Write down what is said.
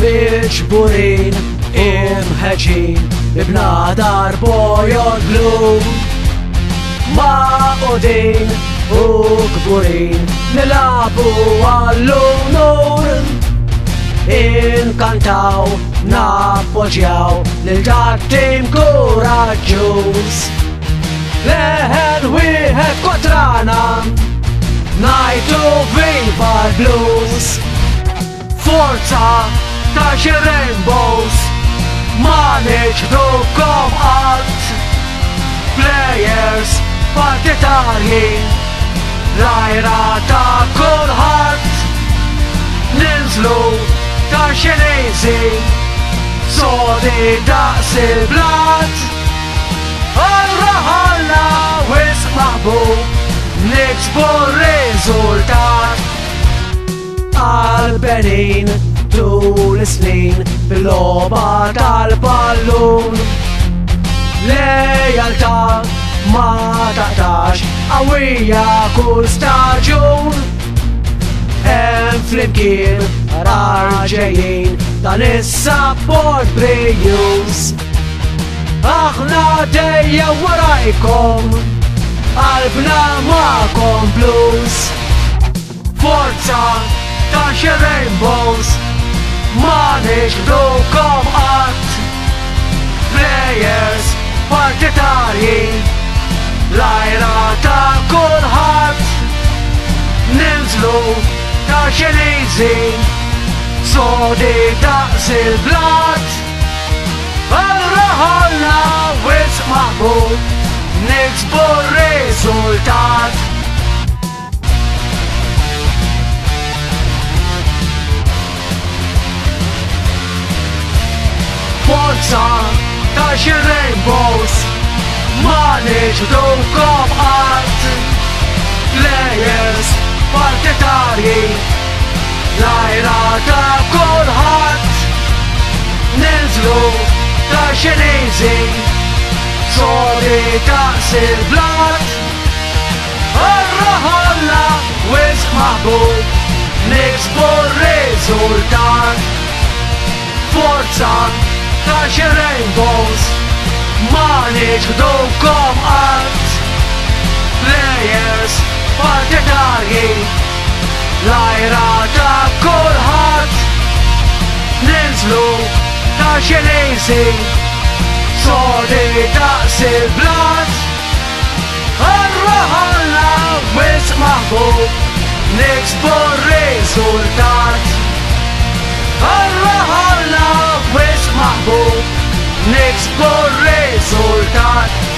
Miġburin imħeġin ibnadar bojod blu Maqodin u kburin nilabu għall-unur Inkantaw, nappoġġjaw lil dak tim kuraġġuż Leħen wieħed kontrana ngħidu viva l-blues Forza ta' xi rainbows ma niġdukom qatt Players partitarji l-ajra ta' kulħadd Ninżlu ta' xi nejżi sodi daqs il-blat Arraħalna wisq maħbub niksbu r-riżultat Għal-benin tul is-snin bil-logħba tal-ballun Lejaltà ma taqtax qawwija kull staġun Hemm flimkien ġejjin dan is-support brijus Aħna dejjem warajkom qalbna magħkom blues Forza ta' xi rainbows ma niġdukom qatt Players partitarji l-ajra ta' kulħadd Ninżlu ta' xi nejżi sodi daqs il-blat Arraħalna wisq maħbub niksbu r-riżultat Forza ta' xi rainbows ma niġdukom qatt Players partitarji l-ajra ta' kulħadd Ninżlu ta' xi nejżi sodi daqs il-blat Arraħalna wisq maħbub niksbu r-riżultat Forza ta' xi rainbows ma niġdukom qatt Players partitarji l-ajra ta' kulħadd Ninżlu ta' xi nejżi sodi daqs il-blat Arraħalna wisq maħbub niksbu r-riżultat Arraħalna wisq maħbub niksbu r-riżultat